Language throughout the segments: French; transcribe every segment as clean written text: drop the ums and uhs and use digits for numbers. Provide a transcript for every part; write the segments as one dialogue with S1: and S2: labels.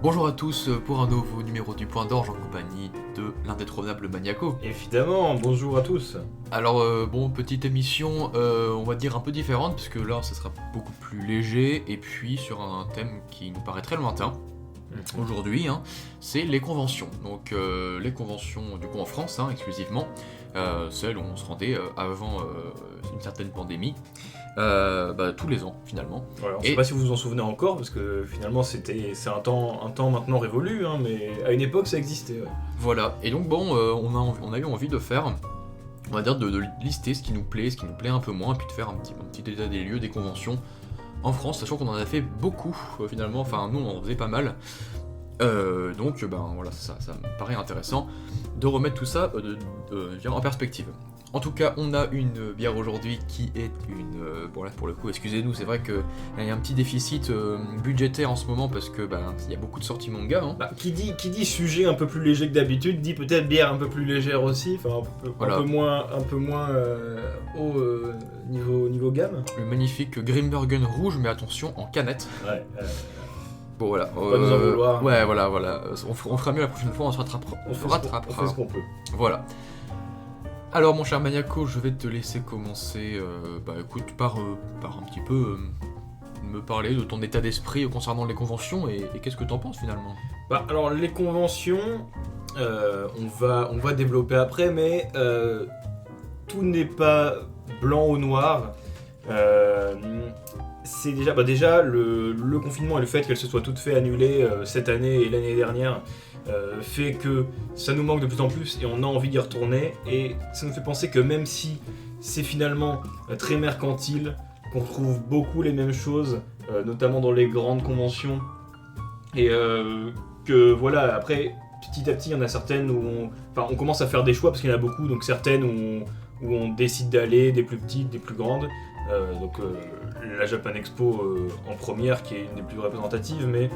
S1: Bonjour à tous pour un nouveau numéro du Point d'Orge en compagnie de l'indétrônable Maniaco.
S2: Évidemment, bonjour à tous.
S1: Alors petite émission on va dire un peu différente puisque là ça sera beaucoup plus léger et puis sur un thème qui nous paraît très lointain. Aujourd'hui, c'est les conventions. Donc les conventions du coup en France exclusivement, celles où on se rendait avant une certaine pandémie, tous les ans finalement.
S2: Voilà, on ne sait pas si vous vous en souvenez encore, parce que finalement c'est un temps maintenant révolu, mais à une époque ça existait. Ouais.
S1: Voilà, et donc on a eu envie de faire, on va dire de lister ce qui nous plaît un peu moins, et puis de faire un petit état des lieux des conventions en France, sachant qu'on en a fait beaucoup finalement, enfin nous on en faisait pas mal. Donc voilà, ça me paraît intéressant de remettre tout ça en perspective. En tout cas, on a une bière aujourd'hui qui est bon là pour le coup, excusez-nous, c'est vrai qu'il y a un petit déficit budgétaire en ce moment parce que il y a beaucoup de sorties manga.
S2: Qui dit sujet un peu plus léger que d'habitude, dit peut-être bière un peu plus légère aussi, enfin un peu moins haut niveau gamme.
S1: Le magnifique Grimbergen rouge, mais attention en canette.
S2: Ouais.
S1: Bon voilà.
S2: Pas nous en vouloir.
S1: Ouais voilà. On fera mieux la prochaine fois, on se rattrapera.
S2: On fait ce qu'on peut.
S1: Voilà. Alors mon cher Maniaco, je vais te laisser commencer écoute, par un petit peu me parler de ton état d'esprit concernant les conventions et qu'est-ce que t'en penses finalement.
S2: Alors les conventions, on va développer après, mais tout n'est pas blanc ou noir. C'est déjà le confinement et le fait qu'elles se soient toutes fait annuler cette année et l'année dernière fait que ça nous manque de plus en plus et on a envie d'y retourner, et ça nous fait penser que même si c'est finalement très mercantile, qu'on retrouve beaucoup les mêmes choses, notamment dans les grandes conventions, et que voilà, après petit à petit il y en a certaines où on commence à faire des choix parce qu'il y en a beaucoup, donc certaines où on décide d'aller, des plus petites, des plus grandes. La Japan Expo en première qui est une des plus représentatives, mais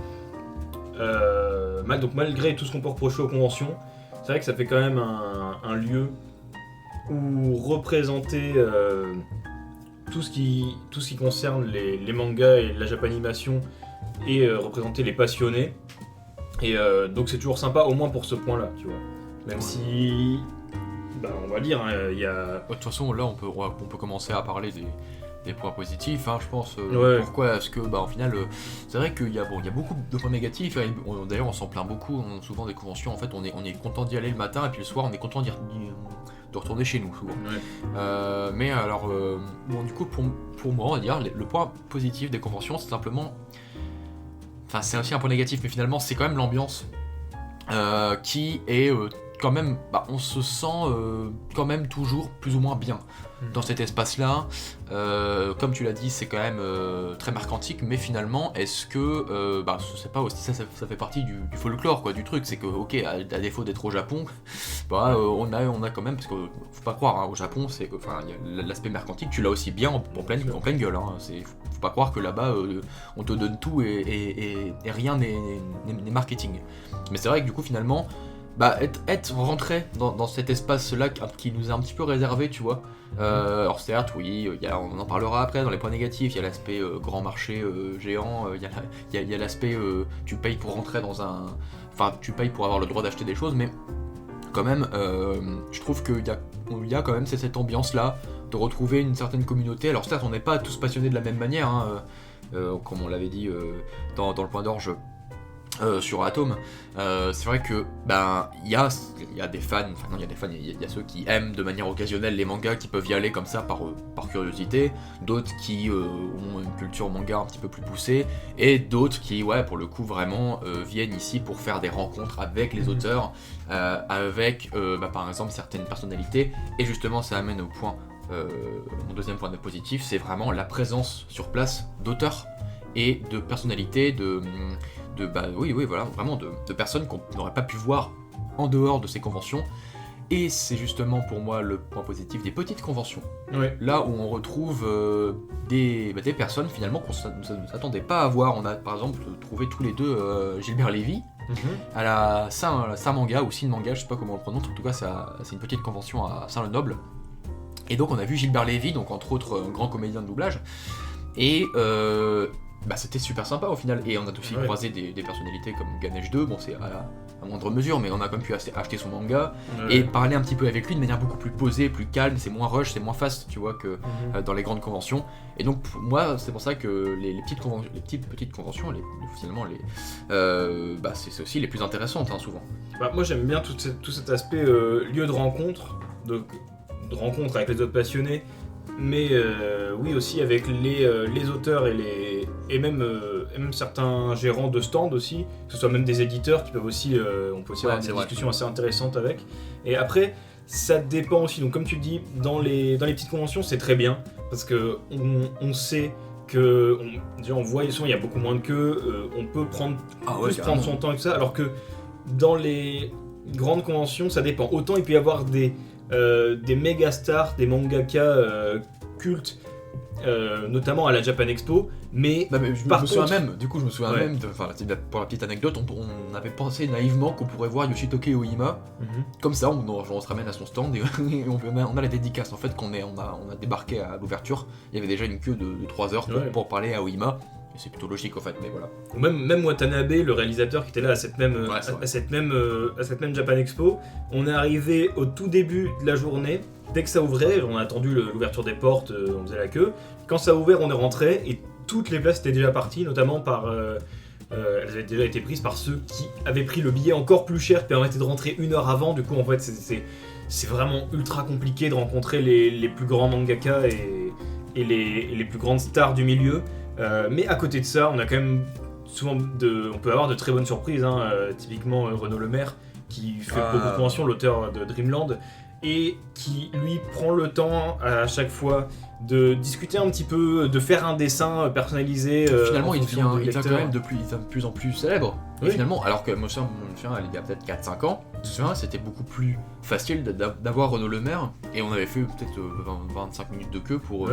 S2: donc malgré tout ce qu'on peut reprocher aux conventions, c'est vrai que ça fait quand même un lieu où représenter tout ce qui concerne les mangas et la Japanimation et représenter les passionnés, et donc c'est toujours sympa au moins pour ce point là, tu vois, même si on va dire il y a...
S1: De toute façon là on peut commencer à parler des points positifs, je pense.
S2: Ouais.
S1: Pourquoi est-ce que, au final, c'est vrai qu'il y a beaucoup de points négatifs. D'ailleurs, on s'en plaint beaucoup. Souvent des conventions, en fait, on est content d'y aller le matin et puis le soir, on est content de retourner chez nous, souvent.
S2: Ouais.
S1: Mais alors, du coup, pour moi, on va dire, le point positif des conventions, c'est simplement, enfin, c'est aussi un point négatif, mais finalement, c'est quand même l'ambiance qui est quand même, on se sent quand même toujours plus ou moins bien dans cet espace-là. Comme tu l'as dit, c'est quand même très mercantile, mais finalement, est-ce que, c'est pas aussi ça fait partie du folklore, quoi, du truc, c'est que, ok, à défaut d'être au Japon, on a quand même, parce que faut pas croire, au Japon, c'est, il y a l'aspect mercantile, tu l'as aussi bien en pleine gueule, faut pas croire que là-bas, on te donne tout et rien n'est marketing. Mais c'est vrai que du coup, finalement, être rentré dans cet espace-là qui nous est un petit peu réservé, tu vois. Alors certes, oui, on en parlera après dans les points négatifs, il y a l'aspect grand marché géant, il y a l'aspect tu payes pour rentrer dans un... Enfin, tu payes pour avoir le droit d'acheter des choses, mais quand même, je trouve qu'il y a quand même cette ambiance-là, de retrouver une certaine communauté. Alors certes, on n'est pas tous passionnés de la même manière, comme on l'avait dit dans le point d'orge, sur Atom, c'est vrai que il y a des fans, il y a ceux qui aiment de manière occasionnelle les mangas, qui peuvent y aller comme ça par curiosité, d'autres qui ont une culture manga un petit peu plus poussée, et d'autres qui pour le coup vraiment viennent ici pour faire des rencontres avec les auteurs, avec par exemple certaines personnalités, et justement ça amène au point, mon deuxième point de positif, c'est vraiment la présence sur place d'auteurs et de personnalités, vraiment de personnes qu'on n'aurait pas pu voir en dehors de ces conventions. Et c'est justement pour moi le point positif des petites conventions.
S2: Ouais.
S1: Là où on retrouve des personnes finalement qu'on ne s'attendait pas à voir. On a par exemple trouvé tous les deux Gilbert Lévy à la Saint-Manga ou Sin-Manga, je sais pas comment on le prononce, en tout cas c'est une petite convention à Saint-Lenoble. Et donc on a vu Gilbert Lévy, donc entre autres un grand comédien de doublage. Et bah c'était super sympa au final. Et on a aussi croisé des personnalités comme Ganesh 2, bon c'est à moindre mesure, mais on a quand même pu acheter son manga et parler un petit peu avec lui de manière beaucoup plus posée, plus calme, c'est moins rush, c'est moins fast, tu vois, que dans les grandes conventions. Et donc moi c'est pour ça que les petites conventions, finalement bah, c'est aussi les plus intéressantes souvent.
S2: Bah, moi j'aime bien tout cet aspect lieu de rencontre, de rencontre avec les autres passionnés, mais oui aussi avec les auteurs et même certains gérants de stands aussi, que ce soit même des éditeurs qui peuvent aussi, on peut aussi avoir des discussions assez intéressantes avec. Et après, ça dépend aussi, donc comme tu dis, dans les petites conventions c'est très bien, parce que on sait que, déjà on voit souvent il y a beaucoup moins de queues, on peut prendre son temps et tout ça, alors que dans les grandes conventions ça dépend. Autant il peut y avoir des méga stars, des mangaka cultes, notamment à la Japan Expo, mais
S1: je me souviens même, pour la petite anecdote, on avait pensé naïvement qu'on pourrait voir Yoshitoke Oima, comme ça, on se ramène à son stand et on a la dédicace. En fait, on a débarqué à l'ouverture, il y avait déjà une queue de 3 heures pour parler à Oima. C'est plutôt logique en fait, mais voilà.
S2: Ou même Watanabe, le réalisateur qui était là à cette même Japan Expo, on est arrivé au tout début de la journée, dès que ça ouvrait, on a attendu l'ouverture des portes, on faisait la queue. Quand ça a ouvert, on est rentré et toutes les places étaient déjà parties, notamment par... elles avaient déjà été prises par ceux qui avaient pris le billet encore plus cher, qui permettait de rentrer 1 heure avant. Du coup, en fait, c'est vraiment ultra compliqué de rencontrer les plus grands mangaka et les plus grandes stars du milieu. Mais à côté de ça, on a quand même souvent on peut avoir de très bonnes surprises, typiquement Renaud Lemaire qui fait beaucoup de conventions, l'auteur de Dreamland, et qui lui prend le temps à chaque fois de discuter un petit peu, de faire un dessin personnalisé.
S1: Finalement, il devient quand même de plus en plus célèbre. Oui. Finalement, alors que moi, je me souviens, il y a peut-être 4-5 ans, c'était beaucoup plus facile d'avoir Renaud Lemaire, et on avait fait peut-être 25 minutes de queue pour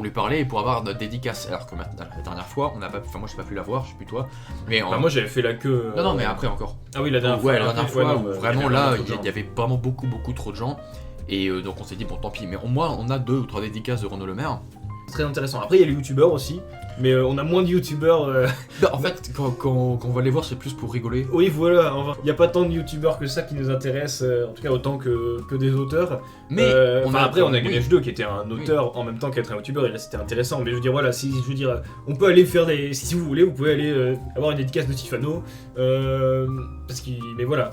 S1: lui parler et pour avoir notre dédicace. Alors que la dernière fois, moi j'ai pas pu la voir, je sais plus toi. Mais
S2: moi j'avais fait la queue.
S1: Non, mais après encore.
S2: Ah oui, la dernière fois.
S1: Ouais, la dernière fois, où vraiment là, il y avait vraiment beaucoup trop de gens. Et donc on s'est dit bon tant pis, mais au moins on a 2 ou 3 dédicaces de Renaud Lemaire.
S2: Très intéressant. Après il y a les youtubeurs aussi, mais on a moins de youtubeurs.
S1: En fait quand on va les voir c'est plus pour rigoler.
S2: Oui voilà, il n'y a pas tant de youtubeurs que ça qui nous intéressent, en tout cas autant que des auteurs. Mais après on a Ganesh 2 qui était un auteur en même temps qu'être un youtubeur, et là c'était intéressant. Mais je veux dire voilà, on peut aller faire si vous voulez, vous pouvez aller avoir une dédicace de Tifano, mais voilà,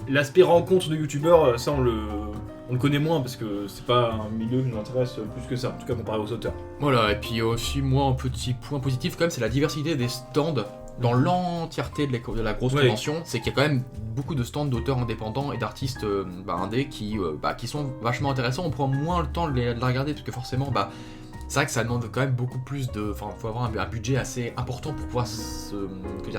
S2: l'aspect rencontre de youtubeurs, ça on le connaît moins parce que c'est pas un milieu qui nous intéresse plus que ça, en tout cas comparé aux auteurs.
S1: Voilà, et puis aussi moi un petit point positif quand même, c'est la diversité des stands dans l'entièreté de la grosse convention. C'est qu'il y a quand même beaucoup de stands d'auteurs indépendants et d'artistes indés qui sont vachement intéressants. On prend moins le temps de les regarder parce que forcément c'est vrai que ça demande quand même beaucoup plus de... Enfin, il faut avoir un budget assez important pour pouvoir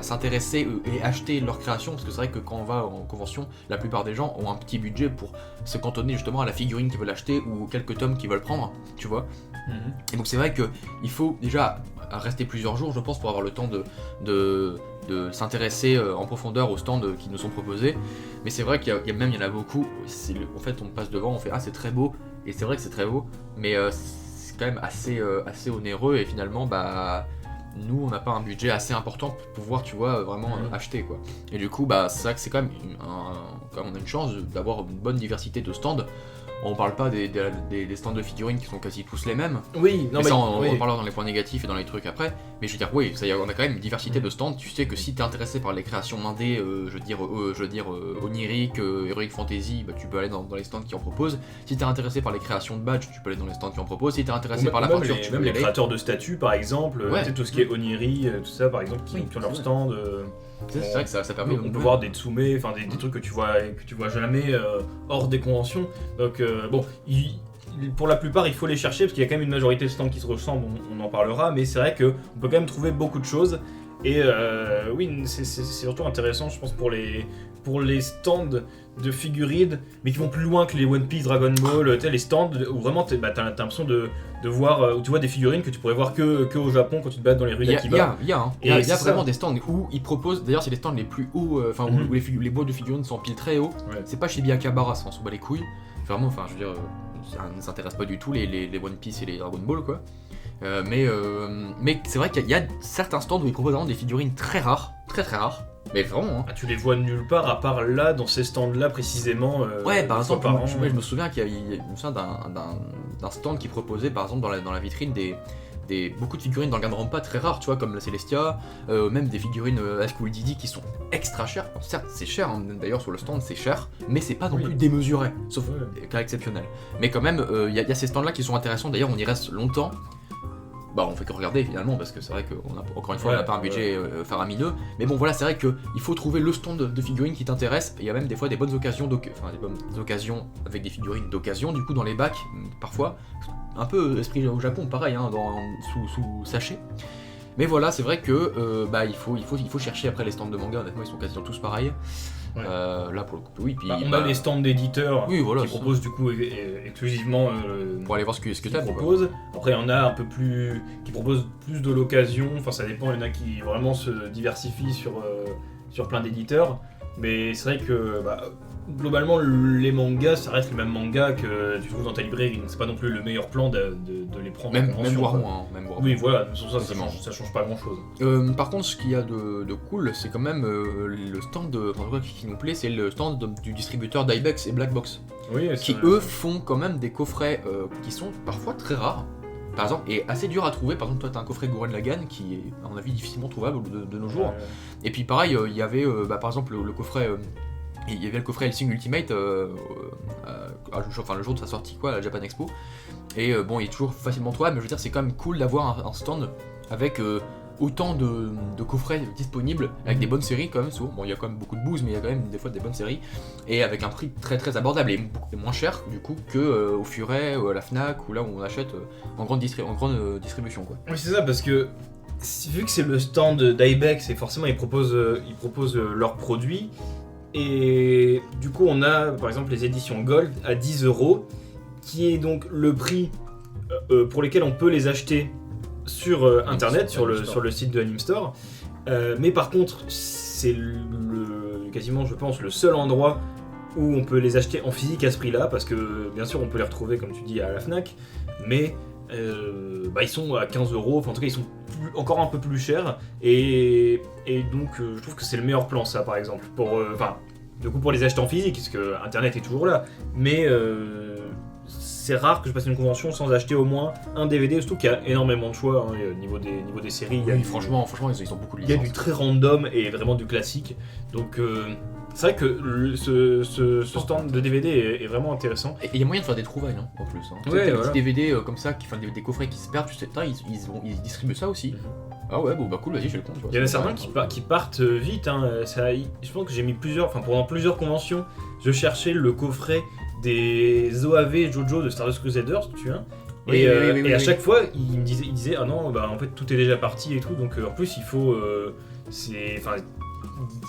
S1: s'intéresser et acheter leur création, parce que c'est vrai que quand on va en convention, la plupart des gens ont un petit budget pour se cantonner justement à la figurine qu'ils veulent acheter ou quelques tomes qu'ils veulent prendre, tu vois. Et donc c'est vrai qu'il faut déjà rester plusieurs jours, je pense, pour avoir le temps de s'intéresser en profondeur aux stands qui nous sont proposés. Mais c'est vrai qu'il y en a beaucoup, en fait on passe devant, on fait « Ah c'est très beau », et c'est vrai que c'est très beau, mais... quand même assez onéreux, et finalement nous on n'a pas un budget assez important pour pouvoir vraiment acheter quoi. Et du coup c'est vrai que c'est quand même on a une chance d'avoir une bonne diversité de stands. On parle pas des stands de figurines qui sont quasi tous les mêmes.
S2: Oui, non mais
S1: on parlera dans les points négatifs et dans les trucs après. Mais je veux dire, on a quand même une diversité de stands. Tu sais que si t'es intéressé par les créations indées, oniriques, heroic fantasy, tu peux aller dans les stands qui en proposent. Si t'es intéressé par les créations de badges, tu peux aller dans les stands qui en proposent. Si t'es intéressé par la peinture, tu peux
S2: les créateurs de statues par exemple, tout ce qui est oniri, tout ça par exemple, qui ont leur stand.
S1: C'est vrai que ça permet.
S2: On peut voir des tsumé, enfin des trucs que tu vois jamais hors des conventions. Donc pour la plupart il faut les chercher parce qu'il y a quand même une majorité de stands qui se ressemblent, on en parlera, mais c'est vrai qu'on peut quand même trouver beaucoup de choses. Et c'est surtout intéressant je pense pour les stands de figurines, mais qui vont plus loin que les One Piece, Dragon Ball, les stands où vraiment t'as l'impression de voir, où tu vois des figurines que tu pourrais voir que au Japon quand tu te balades dans les rues d'Akiba.
S1: Il y a vraiment des stands où ils proposent, d'ailleurs c'est les stands les plus hauts, où les boîtes de figurines s'empilent très haut. C'est pas chez Biakabara, ça on se bat les couilles. Vraiment, je veux dire, ça ne s'intéresse pas du tout les One Piece et les Dragon Ball quoi. Mais c'est vrai qu'il y a certains stands où ils proposent vraiment des figurines très rares, très très rares. Mais vraiment, hein.
S2: Ah, tu les vois nulle part à part là, dans ces stands-là précisément.
S1: Ouais, par
S2: une fois
S1: exemple,
S2: par an.
S1: je me souviens qu'il y a d'un stand qui proposait par exemple dans la vitrine beaucoup de figurines dans le Danganronpa très rares, tu vois, comme la Celestia, même des figurines High School Didi qui sont extra chères. Bon, certes, c'est cher, hein, d'ailleurs sur le stand c'est cher, mais c'est pas non plus démesuré, sauf cas exceptionnel. Mais quand même, il y a ces stands-là qui sont intéressants, d'ailleurs on y reste longtemps. Bah on fait que regarder finalement parce que c'est vrai qu'encore une fois on n'a pas un budget faramineux, mais bon voilà, c'est vrai qu'il faut trouver le stand de figurines qui t'intéresse. Il y a même des fois des bonnes occasions avec des figurines d'occasion du coup dans les bacs parfois, un peu esprit au Japon pareil, hein, sous sachet. Mais voilà, c'est vrai que il faut chercher après les stands de manga, honnêtement ils sont quasiment tous pareils.
S2: Ouais.
S1: Là pour le coup oui, puis
S2: on a les stands d'éditeurs
S1: oui, voilà,
S2: qui proposent du coup exclusivement
S1: pour aller voir ce que t'as
S2: proposent. Après il y en a un peu plus qui proposent plus de l'occasion, enfin ça dépend, il y en a qui vraiment se diversifient sur plein d'éditeurs, mais c'est vrai que globalement les mangas ça reste les mêmes mangas que tu trouves dans ta librairie, donc c'est pas non plus le meilleur plan de les prendre
S1: même
S2: en convention,
S1: voire moins, même voire
S2: oui voilà, ça change pas grand chose.
S1: Par contre, ce qu'il y a de cool, c'est quand même le stand qui nous plaît, c'est le stand du distributeur d'Ibex et Blackbox,
S2: Oui,
S1: qui eux font quand même des coffrets qui sont parfois très rares, par exemple, et assez dur à trouver. Par exemple, toi t'as un coffret Gurren Lagann qui est à mon avis difficilement trouvable de nos jours. Et puis pareil, il y avait par exemple le coffret. Il y avait le coffret Hellsing Ultimate le jour de sa sortie quoi, à la Japan Expo. Et bon, il est toujours facilement trouvable, mais je veux dire, c'est quand même cool d'avoir un stand avec autant de coffrets disponibles, avec des bonnes séries quand même, souvent. Bon, il y a quand même beaucoup de bouse, mais il y a quand même des fois des bonnes séries, et avec un prix très très abordable et moins cher du coup que au Furet, à la Fnac, ou là où on achète en grande distribution quoi.
S2: Oui, c'est ça, parce que vu que c'est le stand d'Ibex, et forcément ils proposent leurs produits. Et du coup, on a par exemple les éditions Gold à 10€, qui est donc le prix pour lesquels on peut les acheter sur internet, sur le site de Anime Store. Mais par contre, c'est quasiment, je pense, le seul endroit où on peut les acheter en physique à ce prix-là, parce que bien sûr, on peut les retrouver, comme tu dis, à la Fnac, mais ils sont à 15€, enfin en tout cas, ils sont encore un peu plus chers, et donc je trouve que c'est le meilleur plan, ça, par exemple, pour les acheter en physique, parce que internet est toujours là, mais c'est rare que je passe une convention sans acheter au moins un DVD, surtout qu'il y a énormément de choix, hein, au niveau des séries.
S1: Franchement, ils ont beaucoup de
S2: licences. Il y a du très random et vraiment du classique, donc c'est vrai que ce stand de DVD est vraiment intéressant.
S1: Et il y a moyen de faire des trouvailles, hein, en plus. Hein.
S2: Ouais,
S1: des petits DVD comme ça, des coffrets qui se perdent, tu sais, ils distribuent ça aussi. Ah ouais, bon bah cool, vas-y, j'ai le compte.
S2: Il y en a certains qui partent vite, hein. Je pense que j'ai mis pendant plusieurs conventions, je cherchais le coffret des OAV Jojo de Stardust Crusaders, tu vois. Et à chaque fois, il disait ah non, en fait tout est déjà parti et tout, donc en plus il faut.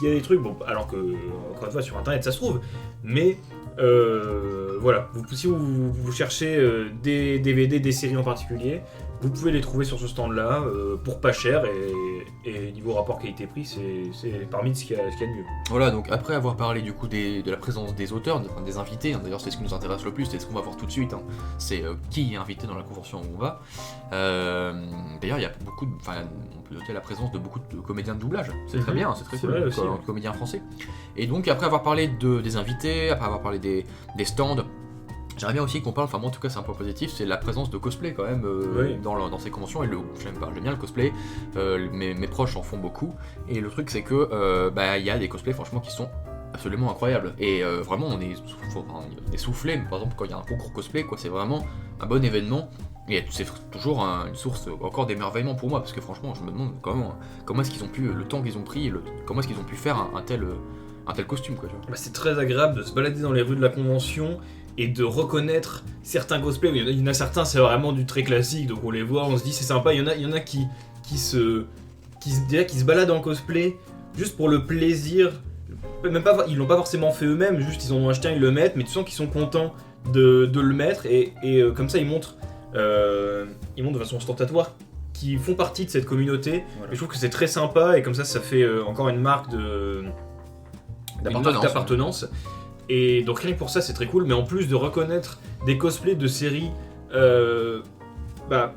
S2: Il y a des trucs, bon, alors que, encore une fois, sur internet ça se trouve, mais voilà, si vous cherchez des DVD, des séries en particulier, vous pouvez les trouver sur ce stand-là pour pas cher, et niveau rapport qualité-prix, c'est parmi ce qu'il y a de mieux.
S1: Voilà, donc après avoir parlé du coup de la présence des auteurs, des invités, hein, d'ailleurs c'est ce qui nous intéresse le plus, c'est ce qu'on va voir tout de suite, hein, c'est qui est invité dans la convention où on va. D'ailleurs, il y a on peut noter la présence de beaucoup de comédiens de doublage, c'est très bien, c'est très cool,
S2: aussi, ouais.
S1: Comédiens français. Et donc après avoir parlé des invités, après avoir parlé des stands, j'aimerais bien aussi qu'on parle, enfin moi en tout cas c'est un point positif, c'est la présence de cosplay quand même dans ces conventions, et j'aime bien le cosplay, mes proches en font beaucoup, et le truc c'est que il y a des cosplays franchement qui sont absolument incroyables, et vraiment on est soufflé, par exemple quand il y a un gros cosplay, quoi, c'est vraiment un bon événement, et c'est toujours une source encore d'émerveillement pour moi, parce que franchement je me demande comment est-ce qu'ils ont pu, le temps qu'ils ont pris, comment est-ce qu'ils ont pu faire un tel costume, quoi, tu vois.
S2: C'est très agréable de se balader dans les rues de la convention et de reconnaître certains cosplays. Il y en a certains, c'est vraiment du très classique, donc on les voit, on se dit c'est sympa. Il y en a qui se baladent en cosplay juste pour le plaisir. Même pas, ils l'ont pas forcément fait eux-mêmes, juste ils en ont acheté un, ils le mettent, mais tu sens qu'ils sont contents de le mettre, et comme ça ils montrent de façon ostentatoire qu'ils font partie de cette communauté. Voilà. Et je trouve que c'est très sympa, et comme ça fait encore une marque d'appartenance. Et donc rien que pour ça c'est très cool, mais en plus de reconnaître des cosplays de séries, moi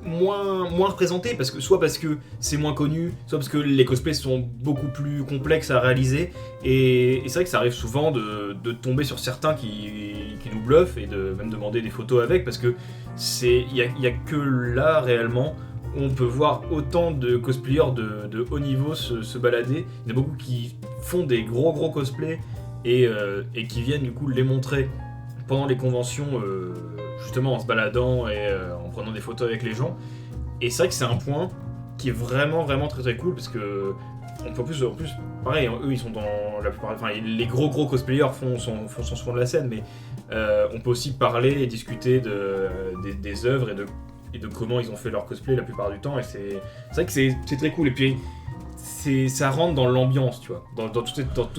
S2: moins représenté, soit parce que c'est moins connu, soit parce que les cosplays sont beaucoup plus complexes à réaliser, et c'est vrai que ça arrive souvent de tomber sur certains qui nous bluffent, et de même demander des photos avec, parce que il y a que là, réellement, où on peut voir autant de cosplayers de haut niveau se balader. Il y en a beaucoup qui font des gros cosplays, et qui viennent du coup les montrer pendant les conventions, justement en se baladant et en prenant des photos avec les gens. Et c'est vrai que c'est un point qui est vraiment très cool, parce que en plus pareil, eux ils sont dans la plupart, enfin les gros cosplayers sont souvent de la scène, mais on peut aussi parler et discuter des œuvres et de comment ils ont fait leur cosplay la plupart du temps, et c'est vrai que c'est très cool. Et puis ça rentre dans l'ambiance, tu vois, dans tout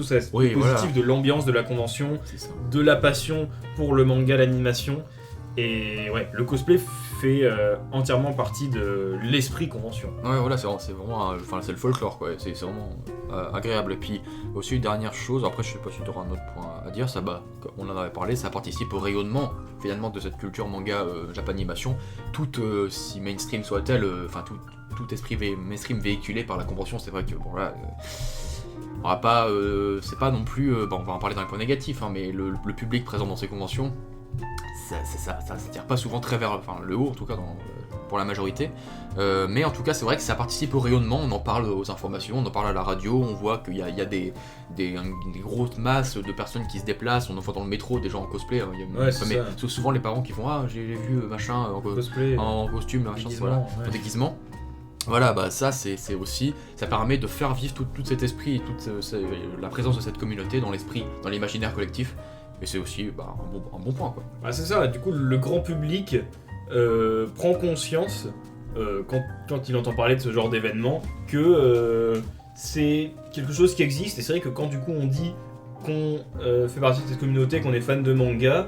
S2: ça,
S1: Oui,
S2: positif
S1: voilà.
S2: de l'ambiance de la convention,
S1: C'est ça.
S2: de la passion pour le manga, l'animation. Et ouais, le cosplay fait entièrement partie de l'esprit convention.
S1: Ouais, voilà, c'est vraiment, enfin, c'est le folklore, quoi. C'est vraiment agréable. Et puis aussi dernière chose, après je sais pas si tu auras un autre point à dire, ça, bah, comme on en avait parlé, ça participe au rayonnement finalement de cette culture manga japanimation, toute si mainstream soit-elle, enfin tout esprit mainstream véhiculé par la convention. C'est vrai que bon là. On va pas, c'est pas non plus, bon, on va en parler dans les points négatifs, hein, mais le public présent dans ces conventions, ça se tire pas souvent très vers le haut, en tout cas pour la majorité. Mais en tout cas, c'est vrai que ça participe au rayonnement, on en parle aux informations, on en parle à la radio, on voit qu'il y a des grosses masses de personnes qui se déplacent, on en voit dans le métro des gens en cosplay. Hein,
S2: Ouais, c'est ça.
S1: c'est souvent les parents qui font « Ah, j'ai vu machin
S2: Cosplay,
S1: en costume, machin,
S2: déguisement,
S1: voilà,
S2: ouais.
S1: en déguisement ». Voilà, bah ça c'est aussi, ça permet de faire vivre tout cet esprit et la présence de cette communauté dans l'esprit, dans l'imaginaire collectif. Et c'est aussi un bon point, quoi.
S2: Ah, c'est ça, du coup le grand public prend conscience quand il entend parler de ce genre d'événement que c'est quelque chose qui existe. Et c'est vrai que quand du coup on dit qu'on fait partie de cette communauté, qu'on est fan de manga,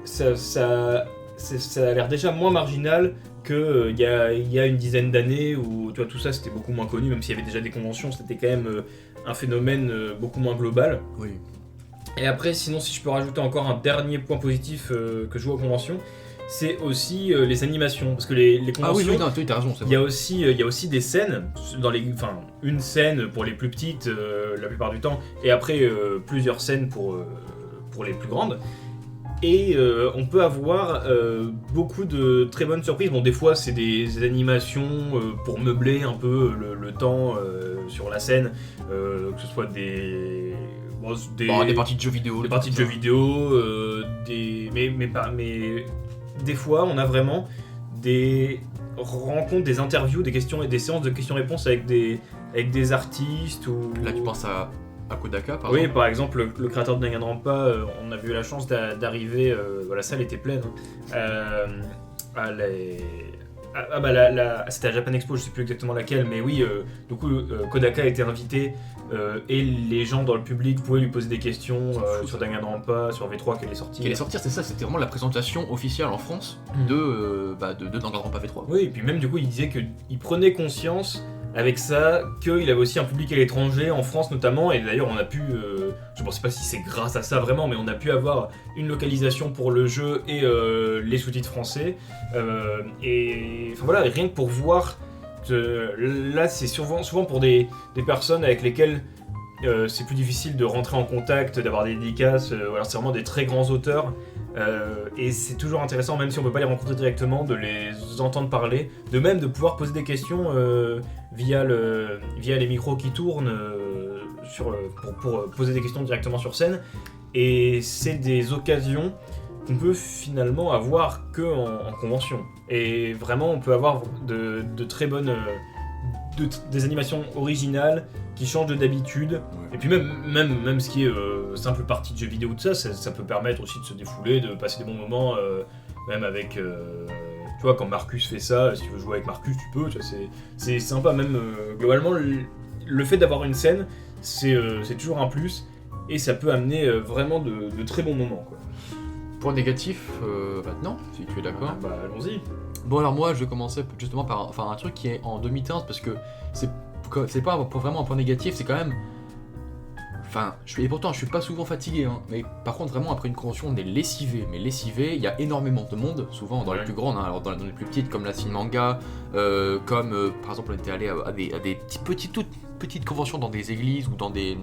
S2: ça a l'air déjà moins marginal qu'il y a une dizaine d'années où tu vois, tout ça c'était beaucoup moins connu, même s'il y avait déjà des conventions, c'était quand même un phénomène beaucoup moins global.
S1: Oui.
S2: Et après, sinon, si je peux rajouter encore un dernier point positif que je vois aux conventions, c'est aussi les animations. Parce que les conventions,
S1: Ah oui, non, t'as raison, c'est
S2: il y
S1: vrai.
S2: a aussi des scènes, une scène pour les plus petites la plupart du temps, et après plusieurs scènes pour les plus grandes. Et on peut avoir beaucoup de très bonnes surprises. Bon, des fois, c'est des animations pour meubler un peu le temps sur la scène, que ce soit des
S1: parties de jeux vidéo.
S2: des parties de jeux vidéo, mais des fois, on a vraiment des rencontres, des interviews, des questions et des séances de questions-réponses avec des artistes ou.
S1: Là, tu penses à Kodaka, par
S2: Oui,
S1: exemple.
S2: par exemple, le créateur de Danganronpa, on avait eu la chance d'arriver, la salle était pleine, c'était à Japan Expo, je sais plus exactement laquelle, mais oui, du coup, Kodaka a été invité, et les gens dans le public pouvaient lui poser des questions
S1: fou,
S2: sur
S1: ça.
S2: Danganronpa, sur V3 qu'elle est sortie.
S1: Qui allait sortir, c'est ça, c'était vraiment la présentation officielle en France de Danganronpa V3.
S2: Oui, et puis même du coup, il disait qu'il prenait conscience avec ça qu'il avait aussi un public à l'étranger, en France notamment, et d'ailleurs on a pu, je ne sais pas si c'est grâce à ça vraiment, mais on a pu avoir une localisation pour le jeu et les sous-titres français, et enfin voilà, rien que pour voir, là c'est souvent pour des personnes avec lesquelles c'est plus difficile de rentrer en contact, d'avoir des dédicaces, alors c'est vraiment des très grands auteurs. Et c'est toujours intéressant, même si on peut pas les rencontrer directement, de les entendre parler, de même de pouvoir poser des questions via les micros qui tournent pour poser des questions directement sur scène. Et c'est des occasions qu'on peut finalement avoir que en convention. Et vraiment, on peut avoir de très bonnes des animations originales qui changent d'habitude. Et puis même ce qui est simple partie de jeux vidéo, tout ça, ça peut permettre aussi de se défouler, de passer des bons moments, même avec... tu vois, quand Marcus fait ça, si tu veux jouer avec Marcus, tu peux, tu vois, c'est sympa. Même globalement, le fait d'avoir une scène, c'est toujours un plus, et ça peut amener vraiment de très bons moments, quoi.
S1: Point négatif, maintenant, si tu es d'accord.
S2: Bah allons-y.
S1: Bon, alors moi, je vais commencer justement par un truc qui est en demi-teinte, parce que c'est pas vraiment un point négatif, c'est quand même et pourtant je suis pas souvent fatigué, hein, mais par contre vraiment après une convention on est lessivé, mais lessivé, il y a énormément de monde, souvent dans les plus grandes, hein, alors dans les plus petites comme la Cinemanga, par exemple on était allé à des toutes petites conventions dans des églises ou dans des